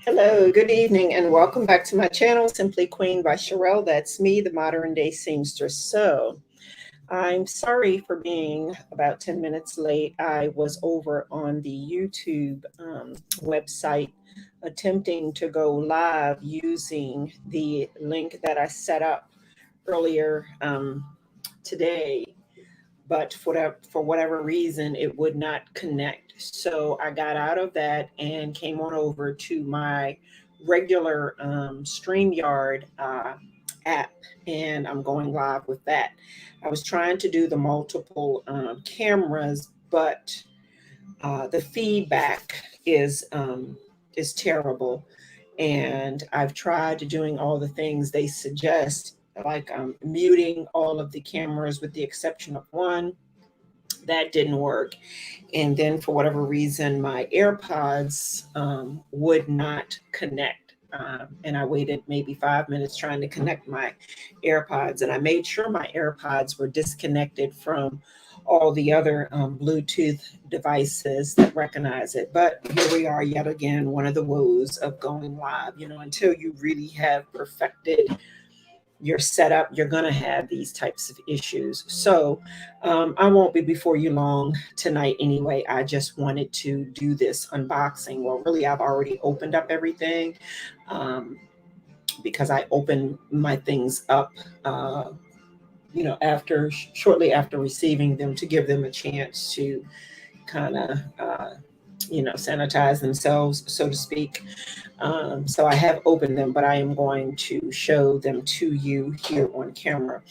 Hello, good evening, and welcome back to my channel, Simply Queen by Sherelle. That's me, the modern day seamstress. So, I'm sorry for being about 10 minutes late. I was over on the YouTube website attempting to go live using the link that I set up earlier today, but for whatever reason, it would not connect. So I got out of that and came on over to my regular StreamYard app, and I'm going live with that. I was trying to do the multiple cameras, but the feedback is terrible, and I've tried doing all the things they suggest, like muting all of the cameras with the exception of one. That didn't work. And then for whatever reason, my AirPods would not connect. And I waited maybe 5 minutes trying to connect my AirPods, and I made sure my AirPods were disconnected from all the other Bluetooth devices that recognize it. But here we are yet again, one of the woes of going live. Until you really have perfected your setup, you're going to have these types of issues. So I won't be before you long tonight anyway. I just wanted to do this unboxing. Well, really, I've already opened up everything um, because I opened my things up, after shortly after receiving them, to give them a chance to kind of, sanitize themselves, so to speak. So I have opened them, but I am going to show them to you here on camera.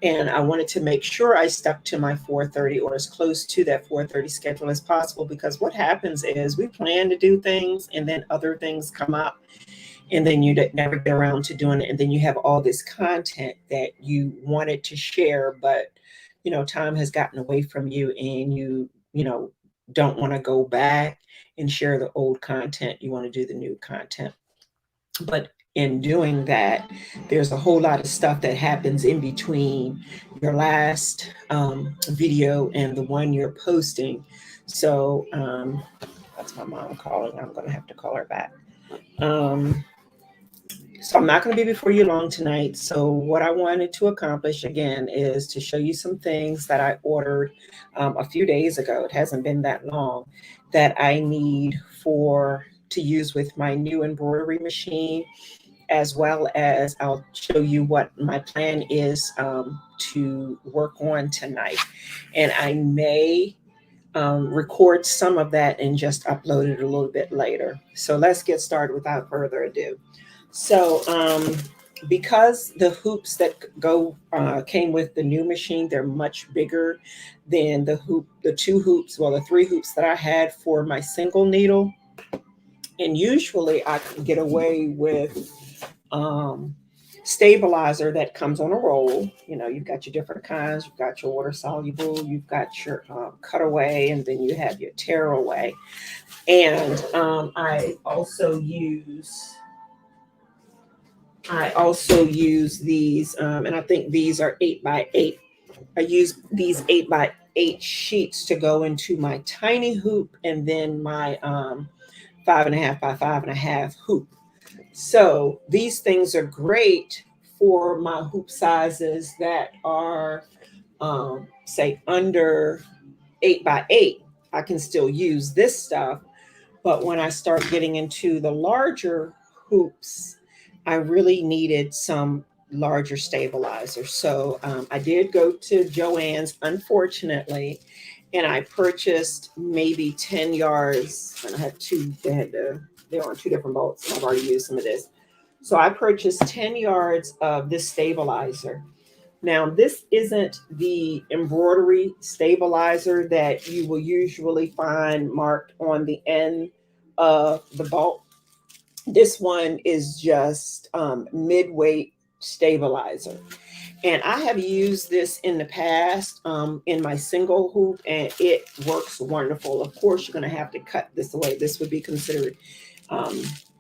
And I wanted to make sure I stuck to my 4:30 or as close to that 4:30 schedule as possible, because what happens is we plan to do things and then other things come up, and then you never get around to doing it, and then you have all this content that you wanted to share, but time has gotten away from you, and you don't want to go back and share the old content. You want to do the new content. But in doing that, there's a whole lot of stuff that happens in between your last video and the one you're posting. So that's my mom calling. I'm going to have to call her back. Um, so I'm not going to be before you long tonight. So what I wanted to accomplish again is to show you some things that I ordered a few days ago. It hasn't been that long, that I need for to use with my new embroidery machine, as well as I'll show you what my plan is to work on tonight. And I may record some of that and just upload it a little bit later. So let's get started without further ado. So, because the hoops that go came with the new machine, they're much bigger than the two hoops, well, the three hoops that I had for my single needle. And usually I can get away with um, stabilizer that comes on a roll. You've got your different kinds. You've got your water soluble. You've got your cutaway, and then you have your tearaway. And I also use these, and I think these are 8x8. I use these 8x8 sheets to go into my tiny hoop, and then my 5.5 by 5.5 hoop. So these things are great for my hoop sizes that are, say, under 8x8. I can still use this stuff. But when I start getting into the larger hoops, I really needed some larger stabilizers. So I did go to Joann's, unfortunately, and I purchased maybe 10 yards. And I had two, they're on two different bolts, and I've already used some of this. So I purchased 10 yards of this stabilizer. Now, this isn't the embroidery stabilizer that you will usually find marked on the end of the bolt. This one is just mid-weight stabilizer. And I have used this in the past in my single hoop, and it works wonderful. Of course, you're going to have to cut this away. This would be considered,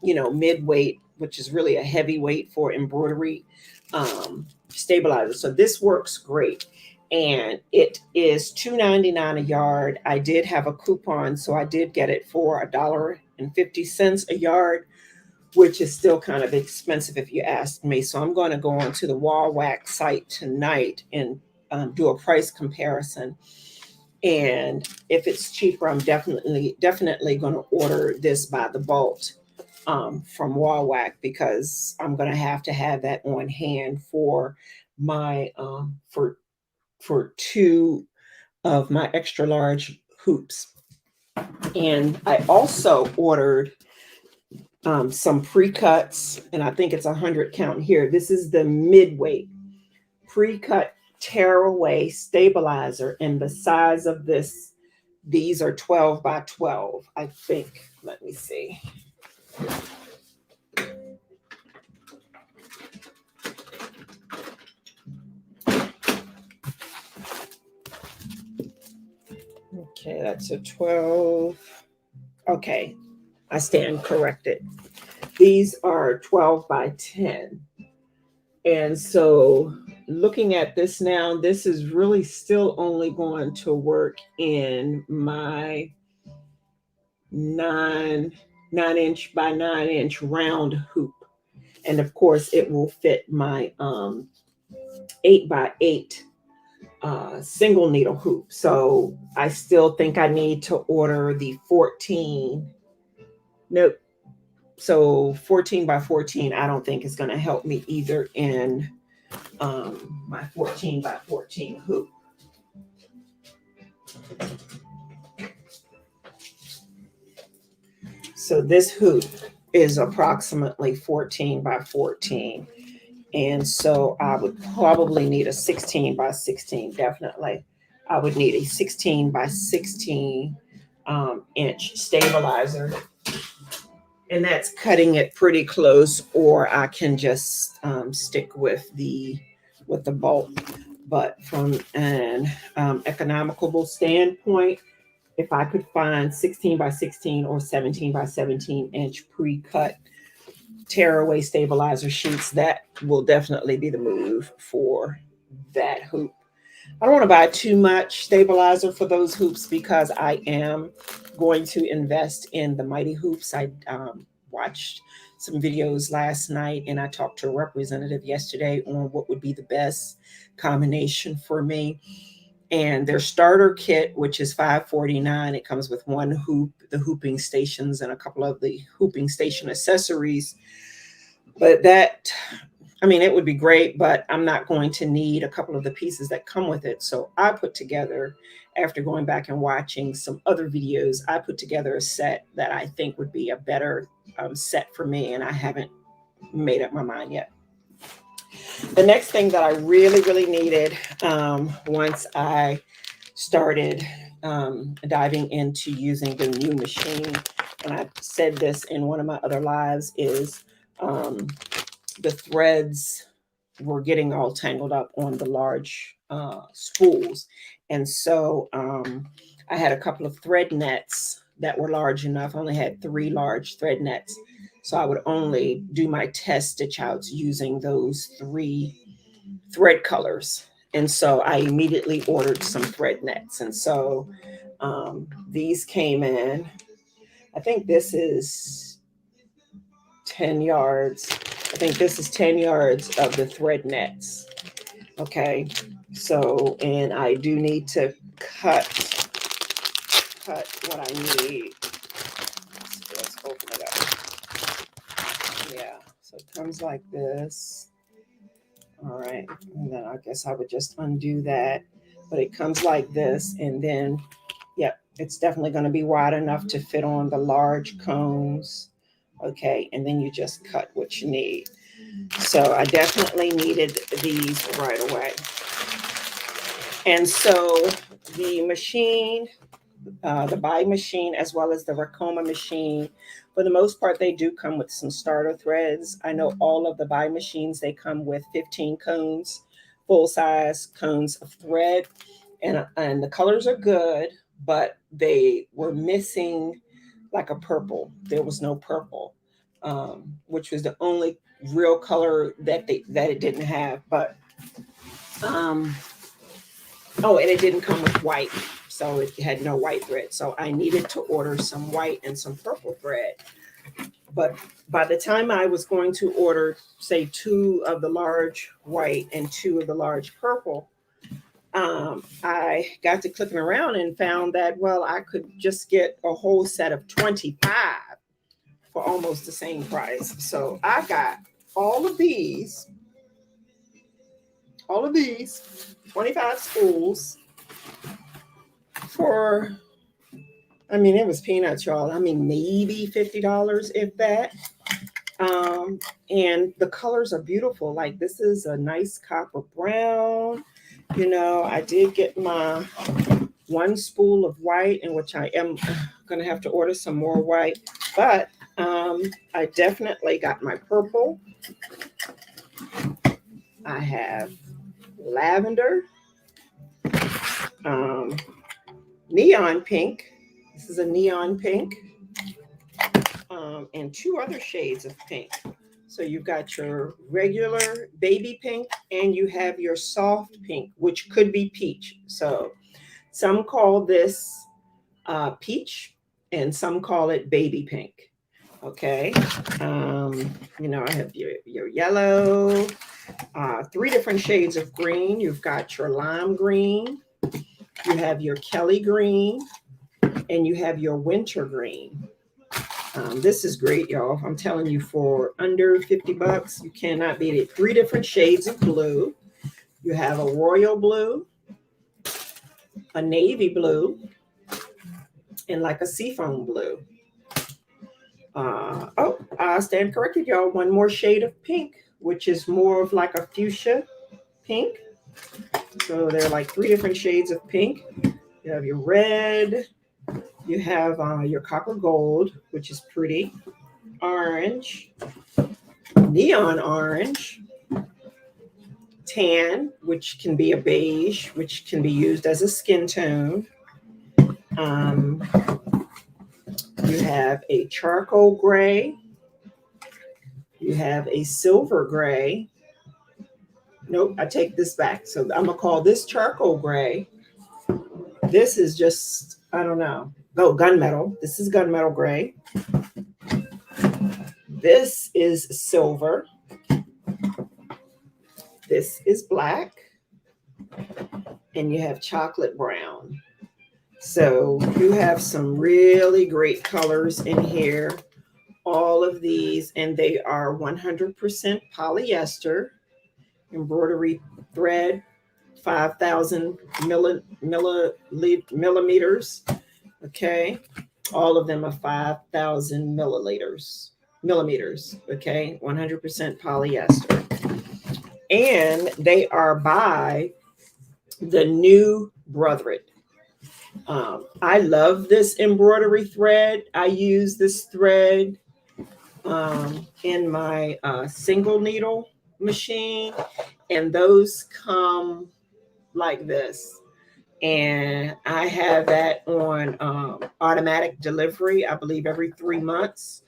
mid-weight, which is really a heavy weight for embroidery stabilizer. So this works great. And it is $2.99 a yard. I did have a coupon, so I did get it for $1.50 a yard, which is still kind of expensive if you ask me. So I'm going to go on to the Wall Wax site tonight and do a price comparison. And if it's cheaper, I'm definitely going to order this by the bolt from Wall Wax, because I'm going to have that on hand for my for two of my extra large hoops. And I also ordered some pre-cuts, and I think it's 100 count here. This is the mid-weight pre-cut tearaway stabilizer, and the size of these are 12 by 12, I think. Let me see. Okay, that's a 12. Okay, I stand corrected. These are 12 by 10. And so looking at this now, this is really still only going to work in my 9-inch by 9-inch round hoop. And of course it will fit my 8 by 8 single needle hoop. So I still think I need to order the 14. Nope. So 14 by 14, I don't think is going to help me either in my 14 by 14 hoop. So this hoop is approximately 14 by 14. And so I would probably need a 16 by 16, definitely. I would need a 16 by 16 inch stabilizer. And that's cutting it pretty close, or I can just stick with the bolt. But from an economical standpoint, if I could find 16 by 16 or 17 by 17 inch pre-cut tearaway stabilizer sheets, that will definitely be the move for that hoop. I don't want to buy too much stabilizer for those hoops because I am going to invest in the Mighty hoops. I watched some videos last night, and I talked to a representative yesterday on what would be the best combination for me. And their starter kit, which is $5.49, it comes with one hoop, the hooping stations, and a couple of the hooping station accessories. But that, I mean, it would be great, but I'm not going to need a couple of the pieces that come with it. So I put together, after going back and watching some other videos, I put together a set that I think would be a better set for me, and I haven't made up my mind yet. The next thing that I really needed once I started diving into using the new machine, and I said this in one of my other lives, is the threads were getting all tangled up on the large spools. And so I had a couple of thread nets that were large enough. I only had 3 large thread nets. So I would only do my test stitch outs using those 3 thread colors. And so I immediately ordered some thread nets. And so these came in. I think this is 10 yards. I think this is 10 yards of the thread nets. Okay. So, and I do need to cut what I need. Let's open it up. Yeah. So it comes like this. All right. And then I guess I would just undo that. But it comes like this. And then, yep, it's definitely going to be wide enough to fit on the large cones. Okay. And then you just cut what you need. So I definitely needed these right away. And so the machine, the BAI machine, as well as the Racoma machine, for the most part, they do come with some starter threads. I know all of the BAI machines, they come with 15 cones, full-size cones of thread. And the colors are good, but they were missing like a purple. There was no purple, which was the only real color that it didn't have. But oh, and it didn't come with white, so it had no white thread. So I needed to order some white and some purple thread. But by the time I was going to order, say, 2 of the large white and 2 of the large purple, I got to clicking around and found that, well, I could just get a whole set of 25 for almost the same price. So I got all of these 25 spools for, I mean, it was peanuts, y'all. I mean, maybe $50, if that. And the colors are beautiful. Like, this is a nice copper brown. You know, I did get my 1 spool of white, in which I am going to have to order some more white. But I definitely got my purple. I have lavender, neon pink. This is a neon pink, and 2 other shades of pink. So you've got your regular baby pink and you have your soft pink, which could be peach. So some call this peach and some call it baby pink. Okay. You know, I have your yellow, 3 different shades of green. You've got your lime green, you have your Kelly green, and you have your winter green. This is great, y'all. I'm telling you, for under $50, you cannot beat it. 3 different shades of blue. You have a royal blue, a navy blue, and like a seafoam blue. I stand corrected, y'all. 1 more shade of pink, which is more of like a fuchsia pink. So there are like 3 different shades of pink. You have your red, you have your copper gold, which is pretty, orange, neon orange, tan, which can be a beige, which can be used as a skin tone. You have a charcoal gray. You have a silver gray. Nope, I take this back. So I'm going to call this charcoal gray. This is just, I don't know. Oh, gunmetal. This is gunmetal gray. This is silver. This is black. And you have chocolate brown. So you have some really great colors in here. All of these, and they are 100% polyester, embroidery thread, 5,000 millimeters. Okay. All of them are 5,000 millimeters. Okay. 100% polyester. And they are by the New Brothered. I love this embroidery thread. I use this thread in my single needle machine, and those come like this. And I have that on automatic delivery, I believe every 3 months.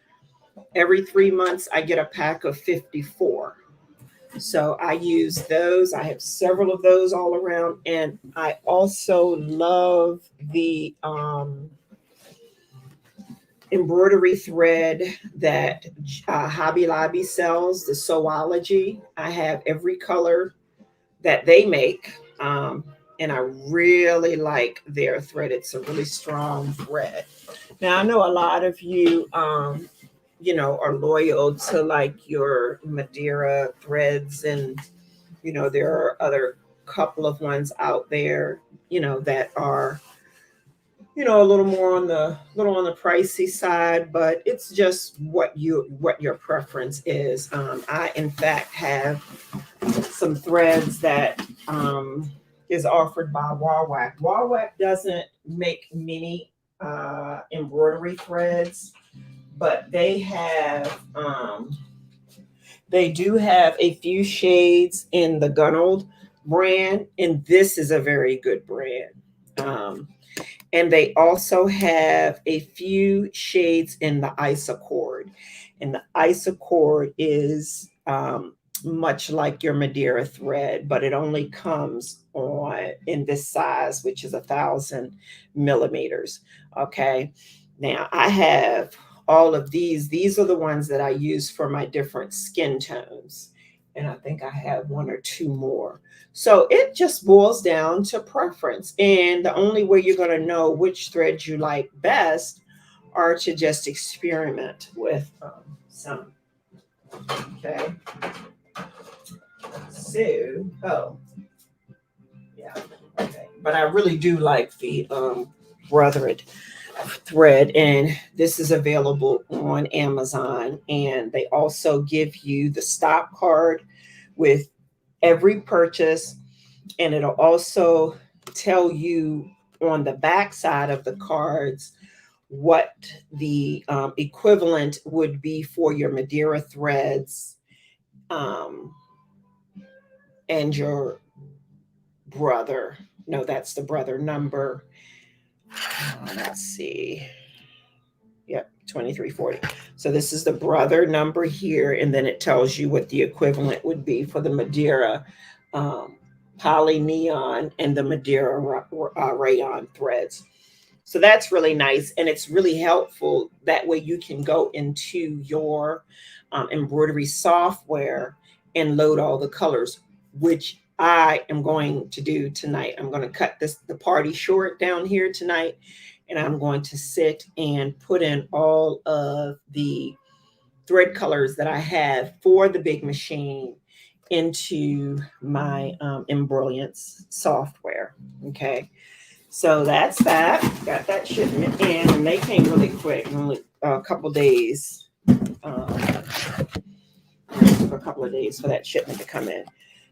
Every 3 months, I get a pack of 54. So I use those. I have several of those all around. And I also love the embroidery thread that Hobby Lobby sells, the Sewology. I have every color that they make. And I really like their thread. It's a really strong thread. Now, I know a lot of you, you know, are loyal to like your Madeira threads, and you know there are other couple of ones out there, you know, that are, you know, a little on the pricey side, but it's just what your preference is. I in fact have some threads that is offered by Warwack. Warwack doesn't make many embroidery threads, but they have they do have a few shades in the Gunnald brand, and this is a very good brand. And they also have a few shades in the Isocord, and the Isocord is much like your Madeira thread, but it only comes on in this size, which is 1,000 millimeters. Okay. Now I have all of these are the ones that I use for my different skin tones. And I think I have one or two more. So it just boils down to preference. And the only way you're going to know which threads you like best are to just experiment with some. Okay. So, oh, yeah. Okay. But I really do like the Brotherhood thread, and this is available on Amazon. And they also give you the stop card with every purchase, and it'll also tell you on the back side of the cards what the equivalent would be for your Madeira threads and your brother. No, that's the brother number. Let's see. Yep, 2340. So this is the brother number here, and then it tells you what the equivalent would be for the Madeira poly neon and the Madeira rayon threads. So that's really nice, and it's really helpful. That way you can go into your embroidery software and load all the colors, which I am going to do tonight. I'm going to cut the party short down here tonight, and I'm going to sit and put in all of the thread colors that I have for the big machine into my Embroiance software. Okay. So that's that. Got that shipment in, and they came really quick, only a couple days. It took a couple of days for that shipment to come in.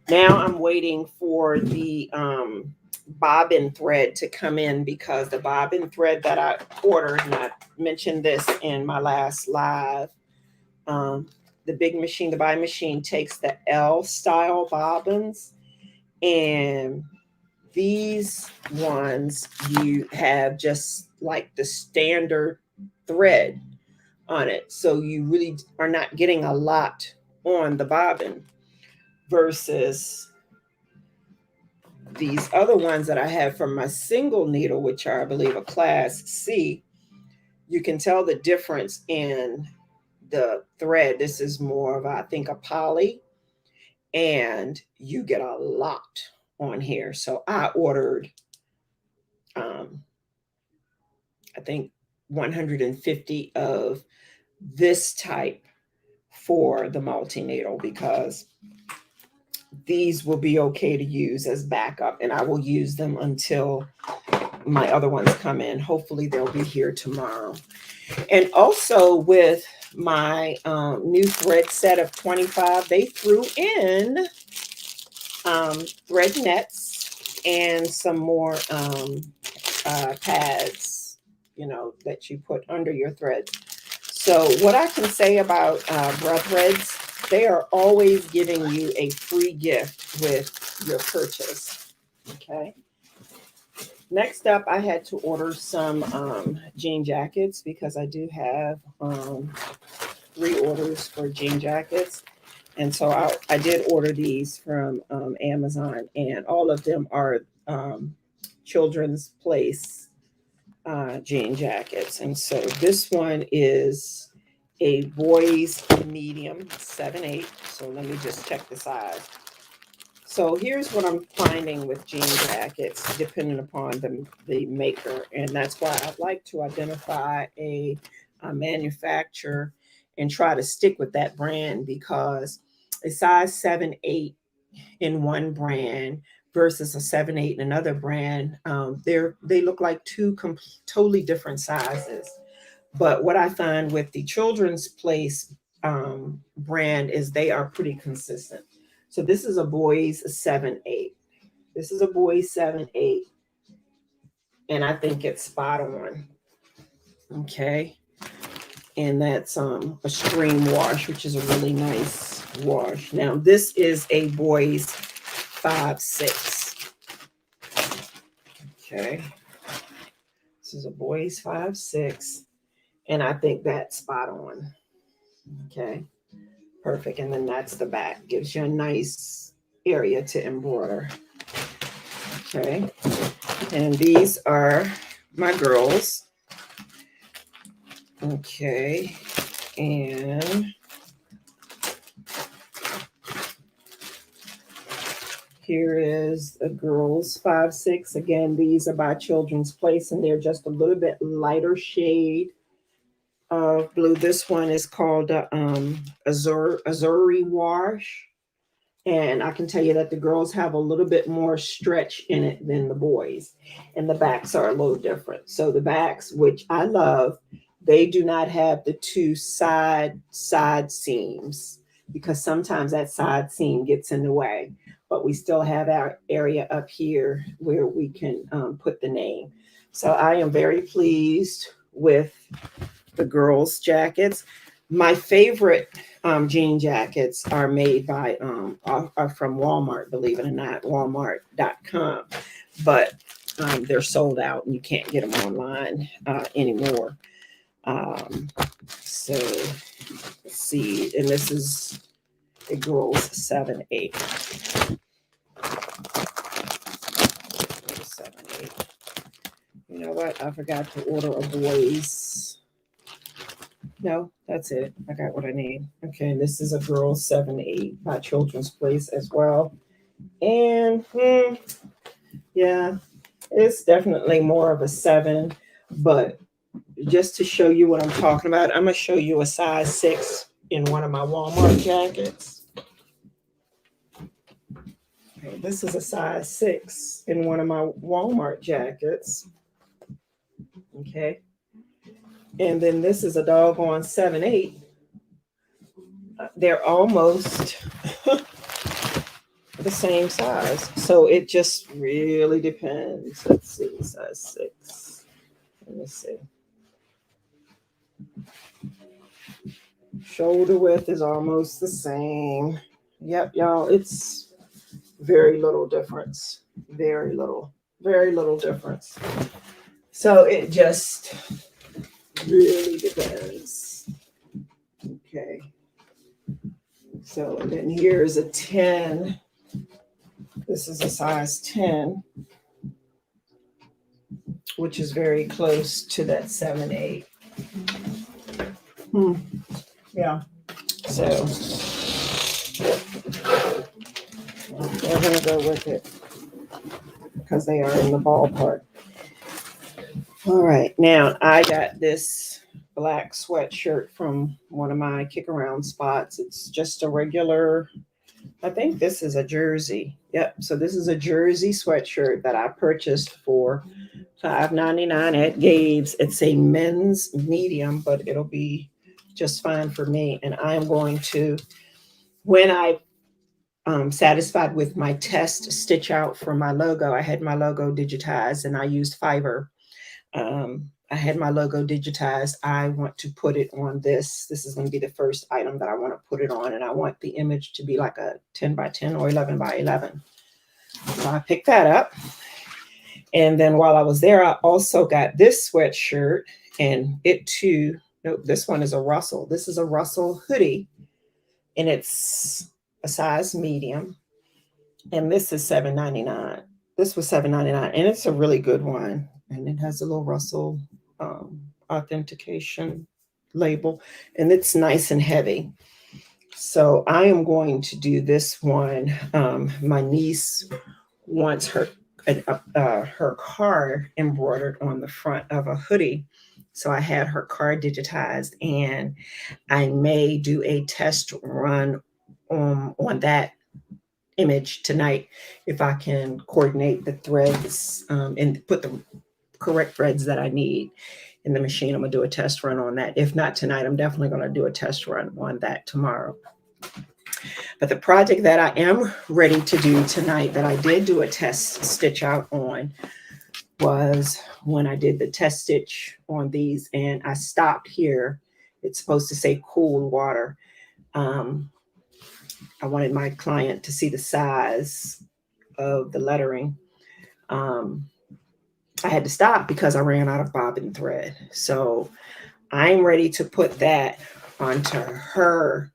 Now I'm waiting for the bobbin thread to come in, because the bobbin thread that I ordered, and I mentioned this in my last live, the big machine, the BAI machine, takes the L style bobbins, and these ones you have just like the standard thread on it. So you really are not getting a lot on the bobbin, versus these other ones that I have from my single needle, which are, I believe, a class C. You can tell the difference in the thread. This is more of, I think, a poly, and you get a lot on here. So I ordered, I think 150 of this type for the multi-needle, because these will be okay to use as backup, and I will use them until my other ones come in. Hopefully they'll be here tomorrow. And also with my new thread set of 25, they threw in thread nets and some more pads, that you put under your threads. So what I can say about Threads, they are always giving you a free gift with your purchase. Okay. Next up, I had to order some jean jackets, because I do have 3 orders for jean jackets. And so I did order these from Amazon, and all of them are Children's Place jean jackets. And so this one is a boys medium 7/8. So let me just check the size. So here's what I'm finding with jean jackets, depending upon the maker. And that's why I'd like to identify a manufacturer and try to stick with that brand, because a size 7/8 in one brand versus a 7/8 in another brand, they look like two totally different sizes. But what I find with the Children's Place brand is they are pretty consistent. So this is a boy's 7/8. This is a boy's 7/8. And I think it's spot on. Okay. And that's a stream wash, which is a really nice wash. Now, this is a boy's 5/6. Okay. This is a boy's 5/6. And I think that's spot on. Okay. Perfect. And then that's the back. Gives you a nice area to embroider. Okay. And these are my girls. Okay, and here is the girls 5-6. Again, these are by Children's Place, and they're just a little bit lighter shade of blue. This one is called Azuri Wash. And I can tell you that the girls have a little bit more stretch in it than the boys. And the backs are a little different. So the backs, which I love, they do not have the two side seams because sometimes that side seam gets in the way. But we still have our area up here where we can put the name. So I am very pleased with the girls' jackets. My favorite jean jackets are made by are from Walmart, believe it or not, Walmart.com. But they're sold out and you can't get them online anymore. So let's see, and this is a girls 7-8. 7-8. You know what? I forgot to order a boys. No, that's it. I got what I need. Okay, this is a girl 7-8 by Children's Place as well. And yeah, it's definitely more of a 7. But just to show you what I'm talking about, I'm going to show you a size 6 in one of my Walmart jackets. Okay, this is a size 6 in one of my Walmart jackets. Okay. And then this is a doggone 7-8. They're almost the same size. So it just really depends. Let's see, size 6. Let me see. Shoulder width is almost the same. Yep, y'all, it's very little difference. Very little difference. So it just really depends. Okay. So then here's a 10. This is a size 10, which is very close to that 7-8. Yeah. So we're going to go with it because they are in the ballpark. All right. Now I got this black sweatshirt from one of my kick around spots. It's just a regular, I think this is a jersey. Yep. So this is a jersey sweatshirt that I purchased for $5.99 at Gabe's. It's a men's medium, but it'll be just fine for me. And I'm going to, when I satisfied with my test stitch out for my logo, I had my logo digitized and I used Fiverr. I had my logo digitized. I want to put it on this. This is going to be the first item that I want to put it on. And I want the image to be like a 10 by 10 or 11 by 11. So I picked that up. And then while I was there, I also got this sweatshirt, and it too, no, this one is a Russell. This is a Russell hoodie, and it's a size medium. And this is $7.99. This was $7.99, and it's a really good one. And it has a little Russell authentication label, and it's nice and heavy. So I am going to do this one. My niece wants her card embroidered on the front of a hoodie. So I had her card digitized, and I may do a test run on that image tonight if I can coordinate the threads and put the correct threads that I need in the machine. I'm gonna do a test run on that. If not tonight, I'm definitely gonna do a test run on that tomorrow. But the project that I am ready to do tonight that I did do a test stitch out on was when I did the test stitch on these, and I stopped here. It's supposed to say cool water. I wanted my client to see the size of the lettering. I had to stop because I ran out of bobbin thread. So I'm ready to put that onto her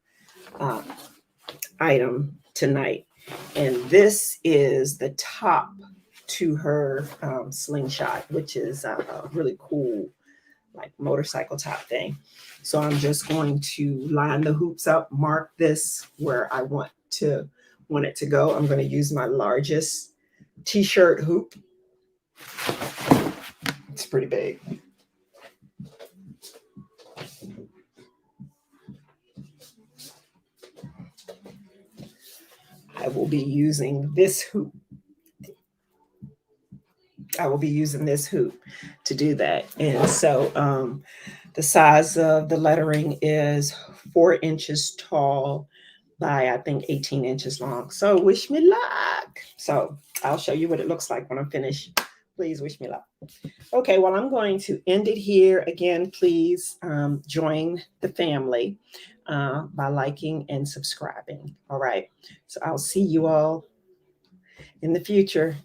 item tonight. And this is the top to her slingshot, which is a really cool like motorcycle top thing. So I'm just going to line the hoops up, mark this where I want it to go. I'm going to use my largest t-shirt hoop. It's pretty big. I will be using this hoop. I will be using this hoop to do that. And so the size of the lettering is 4 inches tall by, I think, 18 inches long. So wish me luck. So I'll show you what it looks like when I'm finished. Please wish me luck. Okay, well, I'm going to end it here. Again, please join the family by liking and subscribing. All right. So I'll see you all in the future.